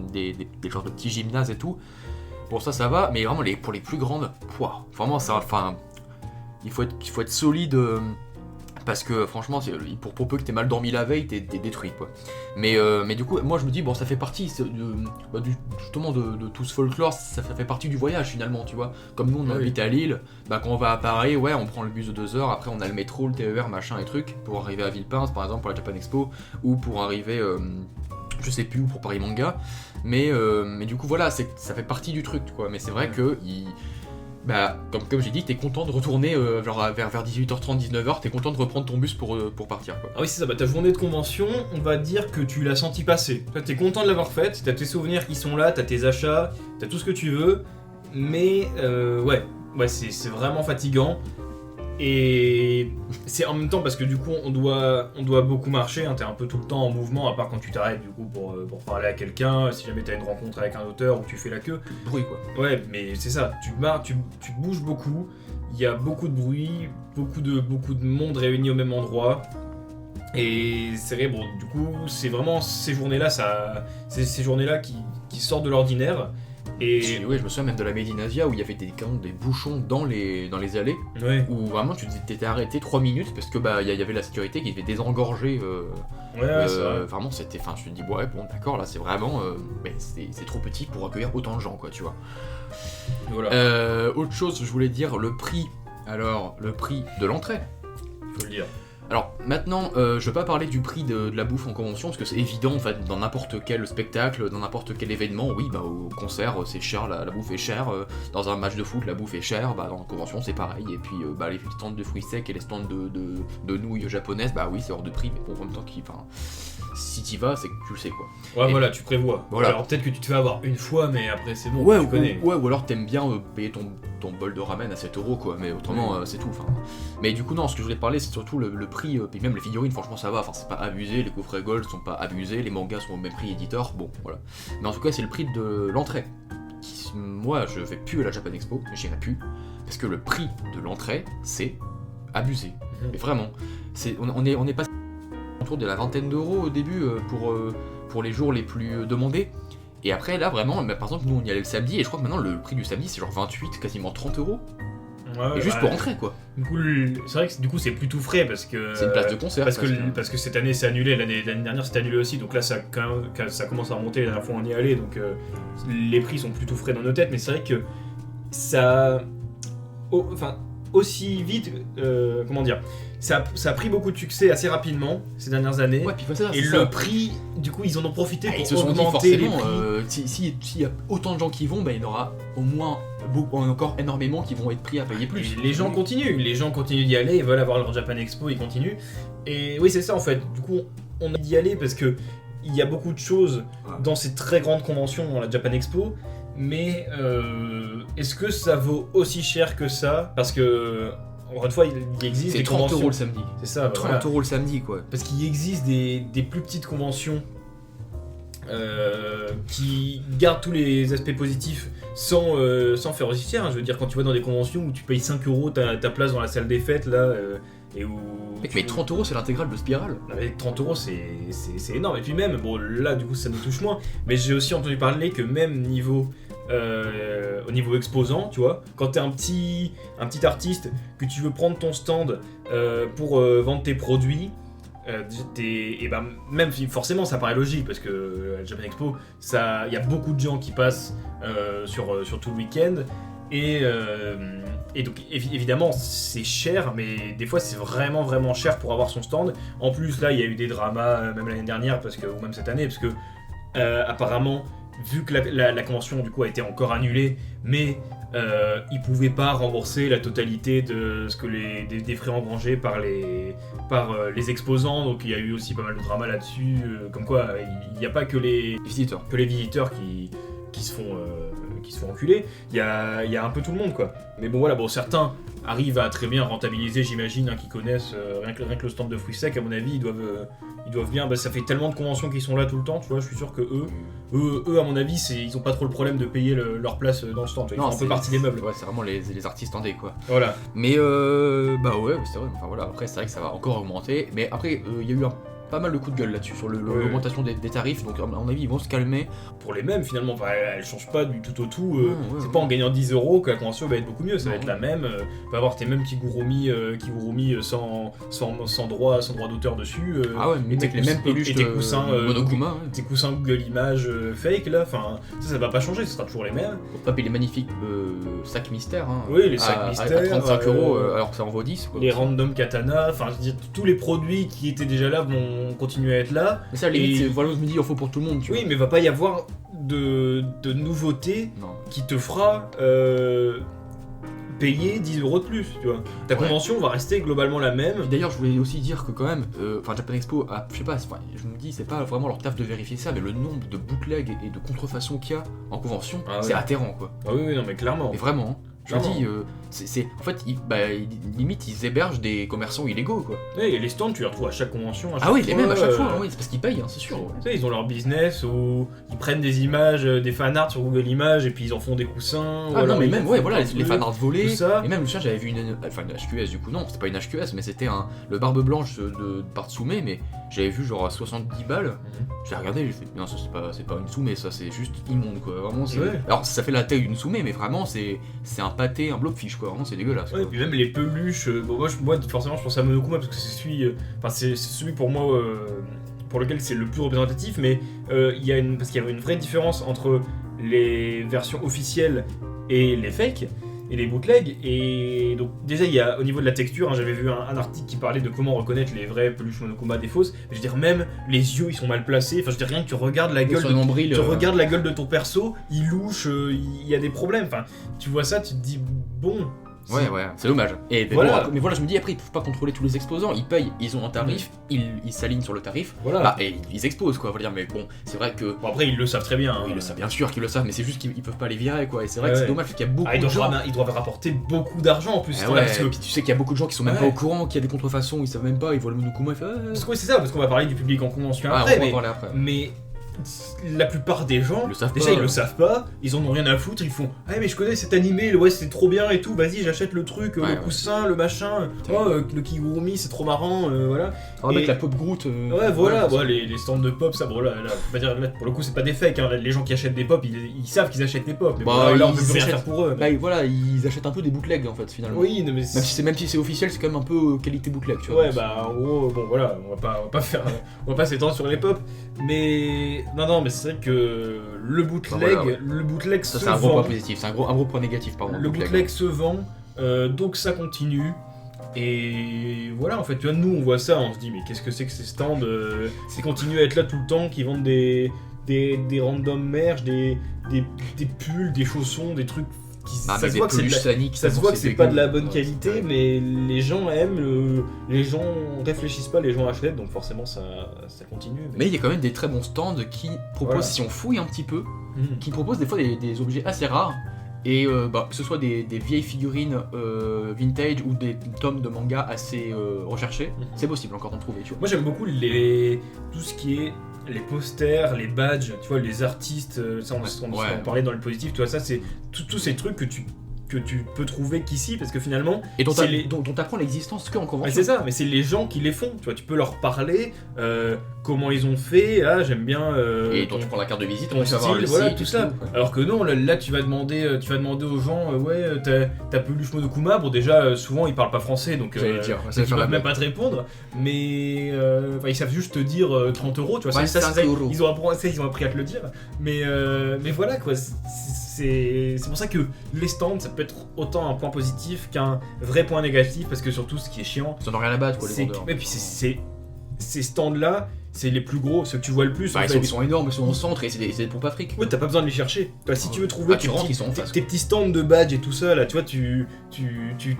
S1: genres de petits gymnases et tout, pour ça va, mais vraiment pour les plus grandes, vraiment ça, il faut être solide, parce que franchement, pour peu que t'aies mal dormi la veille, t'es détruit quoi. Mais du coup, moi je me dis, bon, ça fait partie justement de tout ce folklore, ça fait partie du voyage finalement, tu vois. Comme nous on habite à Lille, quand on va à Paris, on prend le bus de 2 heures, après on a le métro, le TER, machin et trucs, pour arriver à Villepinte par exemple pour la Japan Expo, ou pour arriver, je sais plus, pour Paris Manga. Mais du coup voilà, ça fait partie du truc quoi. Mais c'est vrai que comme j'ai dit, t'es content de retourner vers 18h30, 19h, t'es content de reprendre ton bus pour partir quoi.
S2: Ah oui c'est ça, ta journée de convention, on va dire que tu l'as senti passer. Toi t'es content de l'avoir faite, t'as tes souvenirs qui sont là, t'as tes achats, t'as tout ce que tu veux, mais c'est vraiment fatigant. Et c'est en même temps parce que du coup on doit beaucoup marcher, hein, t'es un peu tout le temps en mouvement, à part quand tu t'arrêtes du coup pour parler à quelqu'un, si jamais t'as une rencontre avec un auteur ou tu fais la queue.
S1: Bruit quoi.
S2: Ouais mais c'est ça, tu bouges beaucoup, il y a beaucoup de bruit, beaucoup de monde réuni au même endroit. Et c'est vrai, bon du coup c'est vraiment ces journées-là, ces journées-là qui sortent de l'ordinaire. Et
S1: oui, je me souviens même de la Medinasia où il y avait des bouchons dans les allées, où vraiment tu t'étais arrêté 3 minutes parce que il y avait la sécurité qui devait désengorger.
S2: c'est vrai.
S1: Vraiment c'était, je te dis bon d'accord là c'est vraiment, c'est trop petit pour accueillir autant de gens quoi, tu vois. Voilà. Autre chose, je voulais dire le prix. Alors le prix de l'entrée.
S2: Faut le dire.
S1: Alors maintenant, je vais pas parler du prix de la bouffe en convention, parce que c'est évident, en fait, dans n'importe quel spectacle, dans n'importe quel événement, oui, au concert c'est cher, la bouffe est chère, dans un match de foot la bouffe est chère, dans la convention c'est pareil, et puis les stands de fruits secs et les stands de nouilles japonaises, oui c'est hors de prix, mais bon, en même temps, si t'y vas, c'est que tu le sais quoi.
S2: Ouais, voilà, tu prévois. Voilà. Alors peut-être que tu te fais avoir une fois, mais après c'est bon, tu connais.
S1: Ou alors t'aimes bien payer ton bol de ramen à 7€ quoi, mais autrement c'est tout. Mais du coup non, ce que je voulais te parler c'est surtout le prix, puis même les figurines franchement ça va, c'est pas abusé, les coffrets gold sont pas abusés, les mangas sont au même prix éditeur, bon voilà. Mais en tout cas c'est le prix de l'entrée. Moi je vais plus à la Japan Expo, j'irai plus, parce que le prix de l'entrée c'est abusé. Mais vraiment, on est passé autour de la vingtaine d'euros au début pour les jours les plus demandés. Et après là vraiment, par exemple nous on y allait le samedi et je crois que maintenant le prix du samedi c'est genre 28, quasiment 30€. Et juste pour entrer quoi.
S2: Du coup c'est vrai que du coup c'est plus tout frais parce que
S1: c'est une place de concert.
S2: Parce que cette année c'est annulé, l'année dernière c'est annulé aussi, donc là ça commence à remonter, la dernière fois on y allait, donc les prix sont plus tout frais dans nos têtes, mais c'est vrai que ça aussi vite, comment dire, ça a pris beaucoup de succès assez rapidement ces dernières années.
S1: Ouais, puis ça,
S2: et le prix, du coup, ils en ont profité pour
S1: ils se sont dit
S2: augmenter les
S1: forcément,
S2: prix.
S1: S'il y a autant de gens qui vont, il y en aura au moins encore énormément qui vont être pris à payer plus.
S2: Et les gens continuent d'y aller, ils veulent avoir leur Japan Expo, ils continuent. Et oui, c'est ça en fait. Du coup, on a d'y aller parce que il y a beaucoup de choses dans ces très grandes conventions, dans la Japan Expo. Mais est-ce que ça vaut aussi cher que ça? Parce que, encore une fois, il existe des conventions...
S1: C'est 30€ le samedi.
S2: C'est ça,
S1: 30€ le samedi, quoi.
S2: Parce qu'il existe des plus petites conventions qui gardent tous les aspects positifs sans faire aussi cher. Je veux dire, quand tu vas dans des conventions où tu payes 5€ ta place dans la salle des fêtes, là... et où
S1: mais 30€ c'est l'intégrale de Spiral.
S2: Avec 30€ c'est énorme. Et puis même, bon là du coup ça nous touche moins, mais j'ai aussi entendu parler que même au niveau exposant, tu vois, quand t'es un petit artiste, que tu veux prendre ton stand pour vendre tes produits, même forcément ça paraît logique parce que la Japan Expo, il y a beaucoup de gens qui passent sur tout le week-end. Et donc évidemment c'est cher, mais des fois c'est vraiment vraiment cher pour avoir son stand. En plus là il y a eu des dramas même l'année dernière ou même cette année parce que apparemment vu que la convention du coup a été encore annulée, mais ils pouvaient pas rembourser la totalité de ce que des frais engrangés par les exposants, donc il y a eu aussi pas mal de dramas là-dessus, comme quoi il n'y a pas que les visiteurs qui se font enculer. Il y a un peu tout le monde, quoi. Mais bon, voilà, certains arrivent à très bien rentabiliser, j'imagine, qui connaissent rien que le stand de fruits secs, à mon avis, ils doivent bien. Ça fait tellement de conventions qui sont là tout le temps, tu vois. Je suis sûr que eux, à mon avis, ils ont pas trop le problème de payer leur place dans le stand. Ils font un peu partie des meubles.
S1: Ouais, c'est vraiment les artistes indés, quoi.
S2: Voilà.
S1: Mais bah ouais, c'est vrai. Enfin voilà, après c'est vrai que ça va encore augmenter. Mais après, il y a eu pas mal de coups de gueule là-dessus sur l'augmentation des tarifs. Donc à mon avis, ils vont se calmer.
S2: Pour les mêmes, finalement, elle change pas du tout au tout. C'est pas en gagnant 10 € que la convention va être beaucoup mieux. Ça va être la même. Tu vas avoir tes mêmes kigurumi sans droit d'auteur dessus.
S1: Ah ouais, mais avec les mêmes peluches
S2: et tes coussins
S1: Monokuma.
S2: Tes coussins Google Images fake là. Enfin, ça va pas changer. Ce sera toujours les mêmes.
S1: Faut pas payer les magnifiques sacs mystères.
S2: Oui, les sacs mystères.
S1: À 35 € alors que ça en vaut 10. Quoi,
S2: les random katana. Enfin, je veux dire, tous les produits qui étaient déjà là vont continuer à être là.
S1: Mais ça, à la limite, voilà, je me dis, il en faut pour tout le monde, tu vois.
S2: Oui, mais va pas y avoir de nouveautés qui te fera payer 10 € de plus, tu vois. Ta convention va rester globalement la même.
S1: D'ailleurs, je voulais aussi dire que quand même, Japan Expo, je sais pas, je me dis, c'est pas vraiment leur taf de vérifier ça, mais le nombre de bootlegs et de contrefaçons qu'il y a en convention, c'est atterrant, quoi.
S2: Ah oui, non, mais clairement.
S1: Mais vraiment, je me dis, en fait, limite, ils hébergent des commerçants illégaux, quoi.
S2: Et les stands, tu les retrouves à chaque convention.
S1: Ah oui, les mêmes à chaque fois, oui, c'est parce qu'ils payent, c'est sûr.
S2: Tu sais, ils ont leur business où ils prennent des images, des fanarts sur Google Images et puis ils en font des coussins.
S1: Ah non, mais même, voilà, les fanarts volés.
S2: Tout ça.
S1: Et même, j'avais vu une HQS, du coup, non, c'était pas une HQS, mais c'était le barbe blanche de Partsume, mais j'avais vu genre à 70 balles. J'ai regardé, j'ai fait, non, ça c'est pas une Sume, ça c'est juste immonde, quoi. Vraiment, c'est. Ouais. Alors, ça fait la taille d'une Sume, mais vraiment, c'est un pâté, un blobfish, quoi. Vraiment, c'est dégueulasse.
S2: Ouais, et puis même les peluches. Moi, forcément, je pense à Monokuma parce que c'est celui pour moi pour lequel c'est le plus représentatif, mais parce qu'il y avait une vraie différence entre les versions officielles et les fakes. Et les bootlegs, et donc déjà il y a au niveau de la texture, j'avais vu un article qui parlait de comment reconnaître les vrais peluches Monokuma des fausses, mais je veux dire même les yeux ils sont mal placés, enfin je veux dire rien que tu regardes la gueule regardes la gueule de ton perso, il louche, il y a des problèmes, enfin tu vois ça, tu te dis bon.
S1: Ouais, c'est dommage. Et
S2: voilà.
S1: Mais voilà, je me dis après, ils peuvent pas contrôler tous les exposants. Ils payent, ils ont un tarif, ils s'alignent sur le tarif.
S2: Voilà.
S1: Et ils exposent, quoi. On va dire, mais bon, c'est vrai que.
S2: Bon, après, ils le savent très bien.
S1: Ils le savent, bien sûr qu'ils le savent, mais c'est juste qu'ils peuvent pas les virer, quoi. Et c'est vrai que c'est dommage, parce qu'il y a beaucoup de gens.
S2: Ils doivent rapporter beaucoup d'argent en plus.
S1: Parce que tu sais qu'il y a beaucoup de gens qui sont même pas au courant, qu'il y a des contrefaçons, ils savent même pas, ils voient le Monokuma, ils font.
S2: Parce que c'est ça, parce qu'on va parler du public en convention après. Mais la plupart des gens, ils le savent pas, ils en ont rien à foutre, ils font ah mais je connais cet animé, ouais c'est trop bien et tout, vas-y j'achète le truc, le coussin, le machin, le kigurumi c'est trop marrant, voilà.
S1: On va mettre la pop Groot.
S2: Les stands de pop, ça bon là, là, pour le coup c'est pas des fakes, les gens qui achètent des pop, ils savent qu'ils achètent des pop, mais là on peut plus rien faire pour eux.
S1: Voilà, ils achètent un peu des bootlegs en fait finalement.
S2: Oui, mais
S1: même si c'est officiel, c'est quand même un peu qualité bootleg, tu vois.
S2: Ouais en gros, bon voilà, on va pas s'étendre sur les pop, mais non mais c'est vrai que le bootleg
S1: ça,
S2: se
S1: c'est un
S2: vend.
S1: gros point positif, c'est un gros point négatif pardon.
S2: Le bootleg se vend, donc ça continue. Et voilà, en fait, tu vois, nous on voit ça, on se dit mais qu'est-ce que c'est que ces stands qui continuent à être là tout le temps, qui vendent des random merch, des pulls, des chaussons, des trucs. Ça se voit que c'est pas de la bonne qualité, mais les gens aiment, les gens réfléchissent pas, les gens achètent, donc forcément ça continue.
S1: Mais il y a quand même des très bons stands qui proposent, si on fouille un petit peu, qui proposent des fois des objets assez rares. Et que ce soit des vieilles figurines vintage ou des tomes de manga assez recherchés, c'est possible encore d'en trouver, tu vois.
S2: Moi j'aime beaucoup tout ce qui est les posters, les badges, tu vois, les artistes, ça on en parlait dans le positif, tu vois, ça c'est tous ces trucs que tu peux trouver qu'ici, parce que finalement...
S1: Et dont t'apprends l'existence qu'en convention.
S2: C'est ça, mais c'est les gens qui les font, tu vois, tu peux leur parler, comment ils ont fait, j'aime bien...
S1: et dont tu prends la carte de visite,
S2: ton style, voilà, tout ça. Alors que non, là tu vas demander aux gens, t'as peluche Monokuma, bon déjà, souvent ils parlent pas français, donc ils peuvent même pas te répondre, mais ils savent juste te dire 30 €, tu vois, ils ont appris à te le dire, mais voilà, quoi, c'est pour ça que les stands, ça peut être autant un point positif qu'un vrai point négatif, parce que surtout ce qui est chiant,
S1: ils en ont rien à battre, quoi, les vendeurs.
S2: Et puis ces stands là, c'est les plus gros, ceux que tu vois le plus.
S1: Ils sont énormes, ils sont au centre et c'est des pompes afriques.
S2: Ouais, t'as pas besoin de les chercher. Si tu veux trouver tes petits stands de badge et tout ça, là, tu vois, tu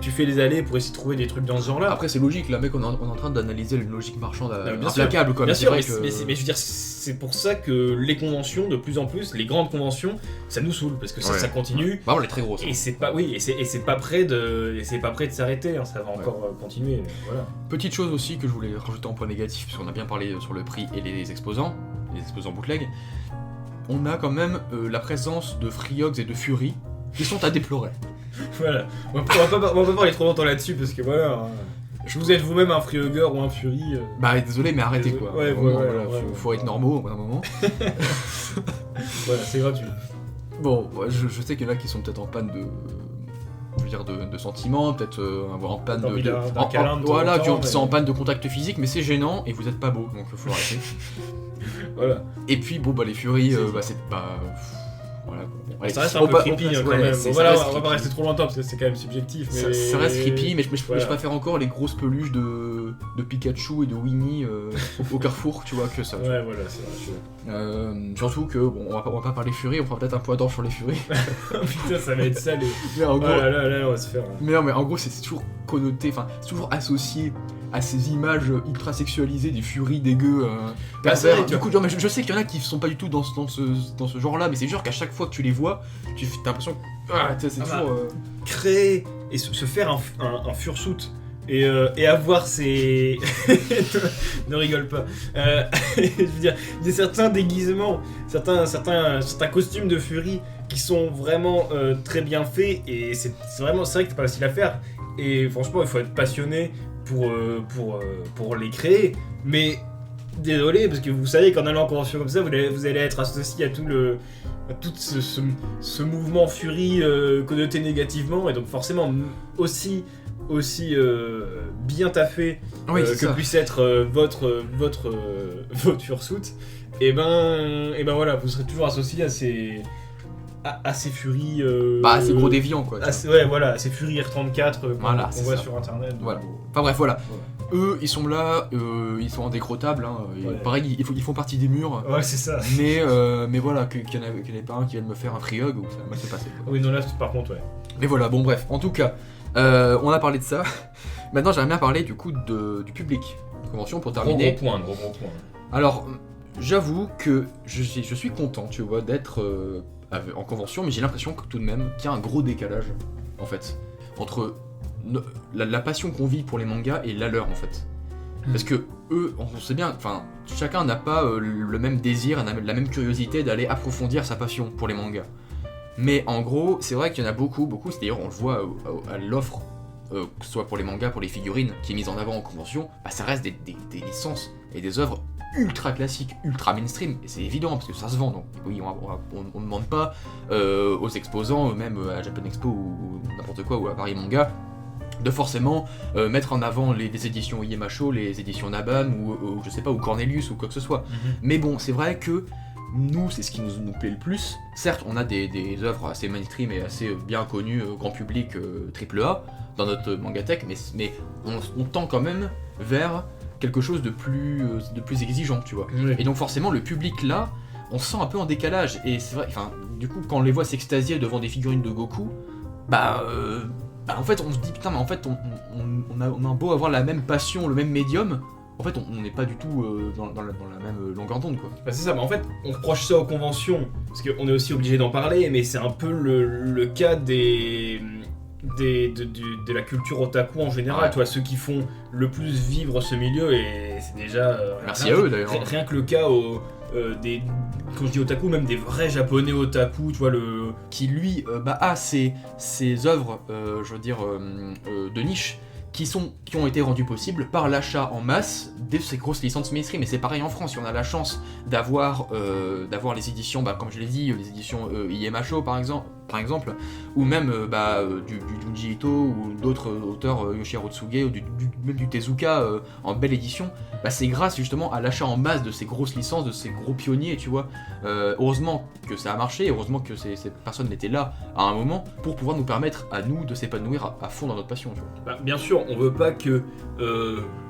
S2: fais les allées pour essayer de trouver des trucs dans ce genre-là.
S1: Après, c'est logique, là, mec, on est en train d'analyser une logique marchande implacable, quoi.
S2: Bien sûr, mais je veux dire, c'est pour ça que les conventions, de plus en plus, les grandes conventions, ça nous saoule parce que ça continue.
S1: Bah, on est très grosse.
S2: Et c'est pas, oui, et c'est pas prêt de s'arrêter. Hein, ça va encore continuer. Voilà.
S1: Petite chose aussi que je voulais rajouter en point négatif, parce qu'on a bien parlé sur le prix et les exposants bootleg. On a quand même la présence de Friogs et de Fury qui sont à déplorer.
S2: Voilà. On va pas parler trop longtemps là-dessus parce que voilà. Vous êtes vous-même un Frioger ou un Fury.
S1: Bah désolé, mais arrêtez quoi. Faut être normaux au bout d'un moment.
S2: Voilà, c'est gratuit.
S1: Bon, je sais qu'il y en a qui sont peut-être en panne de sentiments, peut-être en panne qui sont en panne de contact physique, mais c'est gênant et vous êtes pas beau, donc faut arrêter.
S2: Voilà.
S1: Et puis bon les Fury, c'est pas. Voilà.
S2: Ouais, ça reste un peu creepy quand même. On va pas rester trop longtemps parce que c'est quand même subjectif. Mais... Ça
S1: reste creepy, mais je préfère encore les grosses peluches de Pikachu et de Winnie au Carrefour, tu vois, que ça.
S2: Ouais, voilà, c'est vrai.
S1: Surtout que, bon, on va pas parler Fury, on fera peut-être un point d'or sur les Fury.
S2: Putain, ça va être salé.
S1: Mais en gros,
S2: là, on va se faire.
S1: Mais non, mais en gros, c'est toujours connoté, enfin, c'est toujours associé à ces images ultra sexualisées des Furies dégueux.
S2: Vrai,
S1: du coup, genre, je sais qu'il y en a qui sont pas du tout dans ce genre-là, mais c'est sûr qu'à chaque fois que tu les vois, t'as l'impression que c'est toujours.
S2: Créer et se faire un fursuit et avoir ces. Ne rigole pas. Je veux dire, il y a certains déguisements, certains costumes de Fury qui sont vraiment très bien faits et c'est vrai que c'est pas facile à faire. Et franchement, il faut être passionné pour les créer. Mais désolé, parce que vous savez qu'en allant en convention comme ça, vous allez être associé à tout ce mouvement Fury connoté négativement, et donc forcément aussi bien taffé que puisse être votre fursuit, et ben voilà, vous serez toujours associé à ces Fury
S1: à ces gros déviants quoi.
S2: Voilà, ces Fury R34 qu'on voit sur internet.
S1: Voilà. Enfin bref, voilà. Eux, ils sont là, ils sont indécrottables, hein, pareil, ils font partie des murs.
S2: Ouais, c'est ça.
S1: Mais voilà, qu'il n'y en ait pas un qui vienne me faire un Frihug, ou ça va se passer.
S2: Oui, non, là, par contre, ouais.
S1: Mais voilà, bon, bref, en tout cas, on a parlé de ça. Maintenant, j'aimerais bien parler du coup du public. Convention pour terminer.
S2: Gros point.
S1: Alors, j'avoue que je suis content, tu vois, d'être en convention, mais j'ai l'impression que tout de même qu'il y a un gros décalage, en fait, entre la passion qu'on vit pour les mangas et la leur en fait. Parce que eux, on sait bien, enfin, chacun n'a pas le même désir, la même curiosité d'aller approfondir sa passion pour les mangas. Mais en gros, c'est vrai qu'il y en a beaucoup, c'est d'ailleurs on le voit à l'offre, que ce soit pour les mangas, pour les figurines, qui est mise en avant en convention, bah ça reste des licences et des œuvres ultra classiques, ultra mainstream, et c'est évident parce que ça se vend, donc oui, on ne demande pas aux exposants, même à Japan Expo ou n'importe quoi, ou à Paris Manga, de forcément mettre en avant les éditions Iemacho, les éditions Nabam, ou je sais pas, ou Cornelius, ou quoi que ce soit. Mais bon, c'est vrai que nous, c'est ce qui nous plaît le plus. Certes, on a des œuvres assez mainstream et assez bien connues, grand public, AAA, dans notre mangatech, mais on tend quand même vers quelque chose de plus exigeant, tu vois.
S2: Oui.
S1: Et donc forcément, le public là, on se sent un peu en décalage. Et c'est vrai, enfin, du coup, quand on les voit s'extasier devant des figurines de Goku, en fait, on se dit, putain, mais en fait, on a beau avoir la même passion, le même médium, en fait, on n'est pas du tout dans la même longueur d'onde, quoi.
S2: Bah c'est ça, mais en fait, on reproche ça aux conventions, parce qu'on est aussi obligé d'en parler, mais c'est un peu le cas de la culture otaku en général, tu vois, ceux qui font le plus vivre ce milieu, et c'est déjà...
S1: Merci à eux, d'ailleurs.
S2: Rien que le cas quand je dis otaku, même des vrais japonais otaku, tu vois,
S1: qui lui a ses œuvres, je veux dire, de niche, qui ont été rendues possibles par l'achat en masse de ces grosses licences mainstream. Et c'est pareil en France, si on a la chance d'avoir les éditions, comme je l'ai dit, les éditions Iemacho par exemple, ou même du Junji Ito ou d'autres auteurs, Yoshihiro Tsuge, ou même du Tezuka en belle édition, c'est grâce justement à l'achat en masse de ces grosses licences, de ces gros pionniers, tu vois. Heureusement que ça a marché, heureusement que ces personnes étaient là à un moment pour pouvoir nous permettre à nous de s'épanouir à fond dans notre passion, tu vois.
S2: Bien sûr, on veut pas que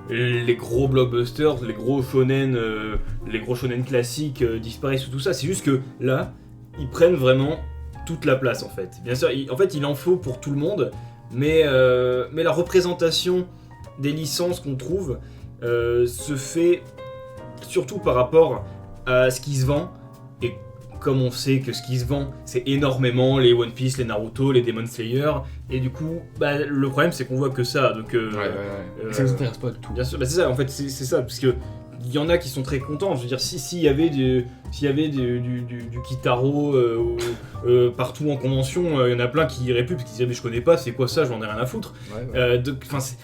S2: les gros blockbusters, les gros shonen classiques disparaissent ou tout ça, c'est juste que là, ils prennent vraiment toute la place en fait. Bien sûr, il en faut pour tout le monde, mais la représentation des licences qu'on trouve se fait surtout par rapport à ce qui se vend, et comme on sait que ce qui se vend, c'est énormément les One Piece, les Naruto, les Demon Slayer, et du coup, bah, le problème c'est qu'on voit que ça, donc...
S1: Ça nous intéresse pas du tout.
S2: Bien sûr, bah c'est ça, en fait, c'est ça, parce que il y en a qui sont très contents, je veux dire, s'il y avait du Kitaro partout en convention, il y en a plein qui iraient plus, parce qu'ils diraient, mais je connais pas, c'est quoi ça, j'en ai rien à foutre.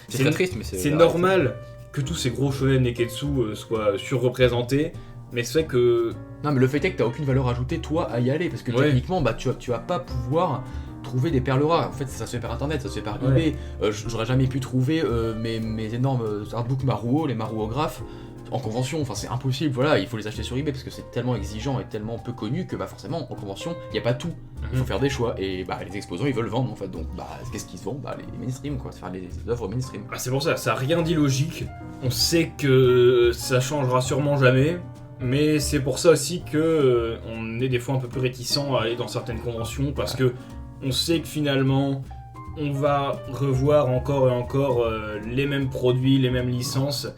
S1: C'est très triste, mais
S2: c'est normal que tous ces gros shonen Neketsu soient surreprésentés, mais c'est vrai que...
S1: Non, mais le fait est que t'as aucune valeur ajoutée, toi, à y aller, parce que techniquement, bah, tu vas pas pouvoir trouver des perles rares. En fait, ça se fait par internet, ça se fait par eBay. J'aurais jamais pu trouver mes énormes artbooks Maruo, les Maruographes, en convention. Enfin, c'est impossible, voilà, il faut les acheter sur eBay, parce que c'est tellement exigeant et tellement peu connu que, bah, forcément, en convention, il y a pas tout. Il faut faire des choix, et bah, les exposants, ils veulent vendre, en fait. Donc, bah, qu'est-ce qu'ils se vendent? Bah, les mainstream, quoi, faire les œuvres mainstream.
S2: Bah, c'est pour ça, ça a rien d'illogique. On sait que ça changera sûrement jamais. Mais c'est pour ça aussi que on est des fois un peu plus réticent à aller dans certaines conventions, parce que on sait que finalement on va revoir encore et encore les mêmes produits, les mêmes licences,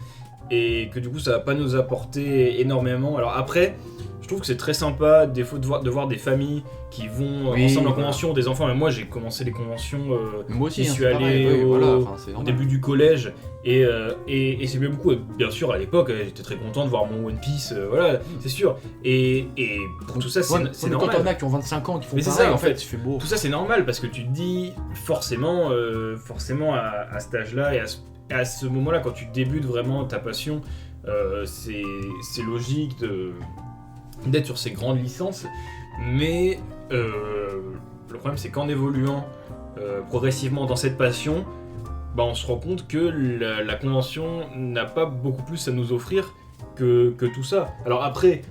S2: et que du coup ça va pas nous apporter énormément. Alors après, je trouve que c'est très sympa des fois de voir des familles qui vont ensemble en convention, des enfants. Mais moi j'ai commencé les conventions,
S1: moi aussi,
S2: je suis allé au début du collège, et c'est bien beaucoup. Bien sûr à l'époque j'étais très content de voir mon One Piece, voilà, c'est sûr. Et pour tout ça c'est normal.
S1: Quand t'en as qui ont 25 ans, qui font
S2: mais
S1: pareil,
S2: c'est ça,
S1: en fait, tu fais beau.
S2: Tout ça c'est normal, parce que tu te dis forcément à cet âge-là et à ce moment-là, quand tu débutes vraiment ta passion, c'est logique d'être sur ces grandes licences. Mais le problème c'est qu'en évoluant progressivement dans cette passion, bah, on se rend compte que la convention n'a pas beaucoup plus à nous offrir que tout ça. Alors après,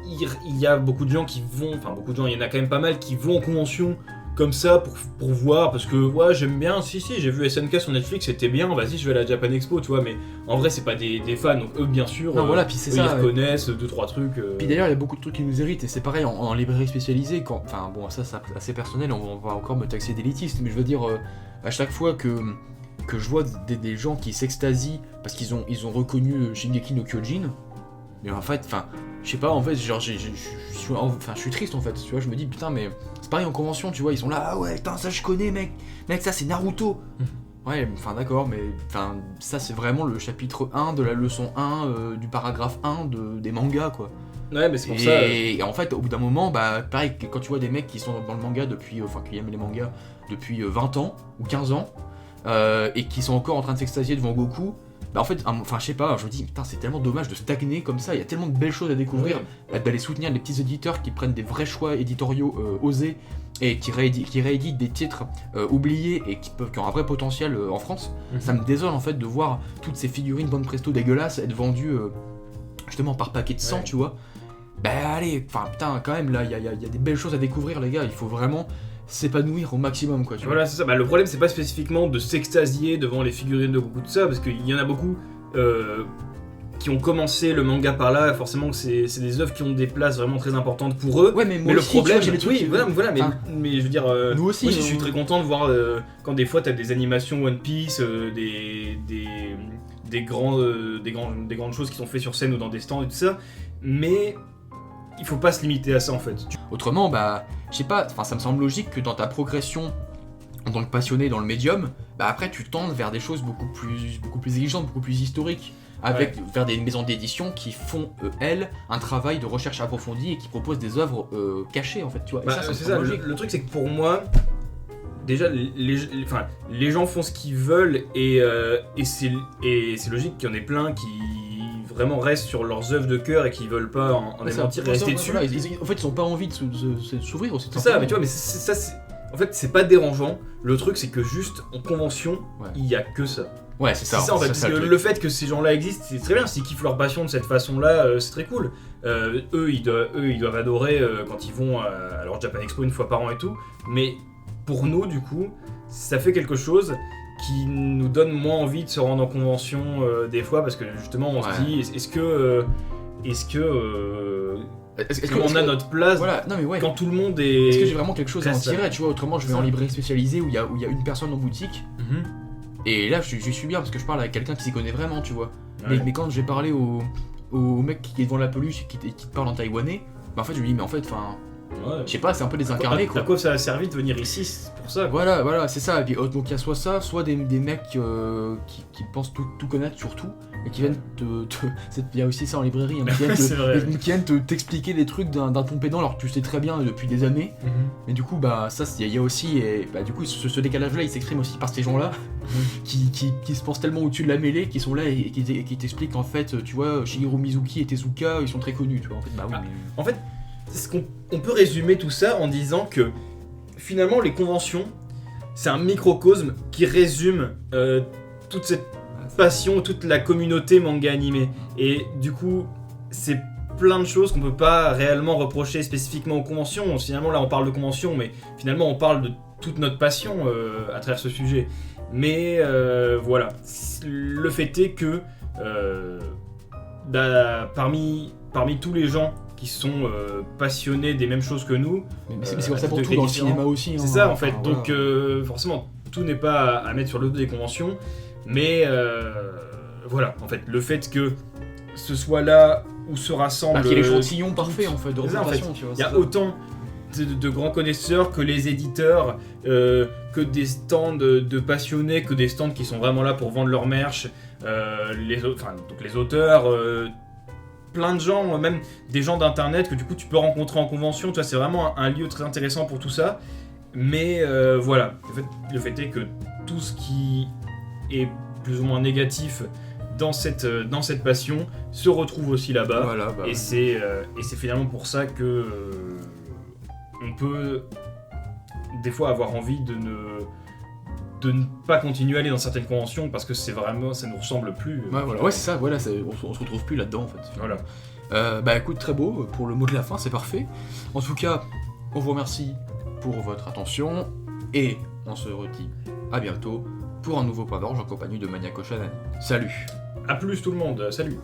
S2: il y a beaucoup de gens qui vont, enfin beaucoup de gens, il y en a quand même pas mal qui vont en convention comme ça pour voir, parce que ouais, j'aime bien, si j'ai vu SNK sur Netflix, c'était bien, vas-y je vais à la Japan Expo, tu vois, mais en vrai c'est pas des fans, donc eux bien sûr,
S1: non, voilà, puis c'est ça,
S2: ils reconnaissent 2-3 trucs.
S1: Puis d'ailleurs il y a beaucoup de trucs qui nous irritent, et c'est pareil en librairie spécialisée, enfin bon ça c'est assez personnel, on va encore me taxer d'élitiste, mais je veux dire, à chaque fois que je vois des gens qui s'extasient parce qu'ils ont reconnu Shingeki no Kyojin, mais en fait, enfin, je sais pas, en fait, genre, je suis triste en fait, tu vois, je me dis putain, mais c'est pareil en convention, tu vois, ils sont là, ah ouais, putain, ça je connais, mec, ça c'est Naruto. Ouais, enfin d'accord, mais enfin, ça c'est vraiment le chapitre 1 de la leçon 1 du paragraphe 1 des mangas, quoi.
S2: Ouais, mais c'est pour ça.
S1: Et en fait, au bout d'un moment, bah, pareil, quand tu vois des mecs qui sont dans le manga depuis, qui aiment les mangas depuis 20 ans ou 15 ans, et qui sont encore en train de s'extasier devant Goku, bah en fait, enfin je sais pas, je me dis putain c'est tellement dommage de stagner comme ça, il y a tellement de belles choses à découvrir, d'aller soutenir les petits éditeurs qui prennent des vrais choix éditoriaux osés et qui rééditent des titres oubliés et qui ont un vrai potentiel en France. Ça me désole en fait de voir toutes ces figurines Bonne Presto dégueulasses être vendues justement par paquet de 100, tu vois. Bah allez, enfin putain quand même là, il y a des belles choses à découvrir les gars, il faut vraiment s'épanouir au maximum, quoi, tu vois.
S2: Voilà, c'est ça. Bah, le problème, c'est pas spécifiquement de s'extasier devant les figurines de Goku, tout ça, parce qu'il y en a beaucoup qui ont commencé le manga par là. Forcément, c'est des œuvres qui ont des places vraiment très importantes pour eux.
S1: Ouais, mais moi aussi,
S2: le problème,
S1: tu vois, j'ai les trucs
S2: oui, voilà, mais je veux dire,
S1: nous aussi,
S2: moi, je suis très content de voir quand des fois t'as des animations One Piece, des grandes choses qui sont faites sur scène ou dans des stands et tout ça, mais il faut pas se limiter à ça en fait.
S1: Autrement, bah, je sais pas, ça me semble logique que dans ta progression en tant que passionné dans le médium, bah après tu tendes vers des choses beaucoup plus exigeantes, beaucoup plus historiques, vers des maisons d'édition qui font, elles, un travail de recherche approfondie et qui proposent des œuvres cachées en fait, tu vois.
S2: Bah,
S1: et ça
S2: c'est ça, le truc c'est que pour moi, déjà les gens font ce qu'ils veulent et c'est logique qu'il y en ait plein qui vraiment restent sur leurs œuvres de cœur et qui veulent pas en anéantir et rester dessus.
S1: Voilà, en fait, ils ont pas envie de s'ouvrir aussi.
S2: C'est ça, mais tu vois, mais ça, en fait, c'est pas dérangeant. Le truc, c'est que juste en convention, il y a que ça.
S1: Ouais, c'est ça.
S2: C'est ça en fait. Parce que le fait que ces gens-là existent, c'est très bien. S'ils kiffent leur passion de cette façon-là, c'est très cool. Eux, ils doivent adorer quand ils vont à leur Japan Expo une fois par an et tout. Mais pour nous, du coup, ça fait quelque chose qui nous donne moins envie de se rendre en convention des fois, parce que justement on se dit est-ce que on a notre place,
S1: voilà. Non, mais
S2: quand tout le monde est...
S1: Est-ce que j'ai vraiment quelque chose à en tirer, tu vois, autrement je vais en librairie spécialisée où il y a une personne en boutique, et là j'y suis bien parce que je parle avec quelqu'un qui s'y connaît vraiment, tu vois. Mais quand j'ai parlé au mec qui est devant la peluche et qui te parle en taïwanais, bah en fait je me dis mais en fait enfin
S2: Ouais.
S1: je sais pas, c'est un peu désincarné
S2: À
S1: quoi.
S2: quoi ça a servi de venir ici c'est pour ça quoi.
S1: Voilà, c'est ça. Et puis, donc il y a soit ça, soit des mecs qui pensent tout connaître sur tout et qui viennent il y a aussi ça en librairie, hein, qui viennent
S2: C'est vrai.
S1: qui viennent t'expliquer des trucs d'un ton pédant alors que tu sais très bien depuis des années. Mais du coup, bah ça, il y a aussi, et bah du coup, ce décalage-là, il s'exprime aussi par ces gens-là qui se pensent tellement au-dessus de la mêlée, qui sont là et qui t'expliquent en fait, tu vois, Shigeru Mizuki et Tezuka, ils sont très connus, tu vois. En fait, bah oui. Mais...
S2: En fait, on peut résumer tout ça en disant que finalement les conventions, c'est un microcosme qui résume toute cette passion, toute la communauté manga animé. Et du coup, c'est plein de choses qu'on peut pas réellement reprocher spécifiquement aux conventions. Finalement, là, on parle de conventions, mais finalement, on parle de toute notre passion à travers ce sujet. Mais voilà, le fait est que parmi tous les gens qui sont passionnés des mêmes choses que nous.
S1: Mais c'est comme ça pour
S2: de
S1: tout dans le
S2: différents.
S1: cinéma aussi.
S2: C'est ça en fait, donc forcément tout n'est pas à mettre sur le dos des conventions, mais voilà, en fait, le fait que ce soit là où se rassemblent...
S1: Qu'il y ait l'échantillon parfait en fait, de
S2: c'est ça, en fait.
S1: représentation, tu vois.
S2: Il y a autant de grands connaisseurs que les éditeurs, que des stands de passionnés, que des stands qui sont vraiment là pour vendre leur merch, donc les auteurs... plein de gens, même des gens d'internet que du coup tu peux rencontrer en convention, tu vois, c'est vraiment un lieu très intéressant pour tout ça. Mais voilà, le fait est que tout ce qui est plus ou moins négatif dans cette passion se retrouve aussi là-bas.
S1: Voilà, bah,
S2: et c'est finalement pour ça que on peut des fois avoir envie de ne pas continuer à aller dans certaines conventions parce que c'est vraiment, ça nous ressemble plus.
S1: Ouais, c'est ça, voilà, on se retrouve plus là-dedans en fait.
S2: Voilà.
S1: Bah écoute, très beau, pour le mot de la fin, c'est parfait. En tout cas, on vous remercie pour votre attention et on se redit à bientôt pour un nouveau Point d'Orge en compagnie de Maniaco Shanani. Salut!
S2: A plus tout le monde, salut!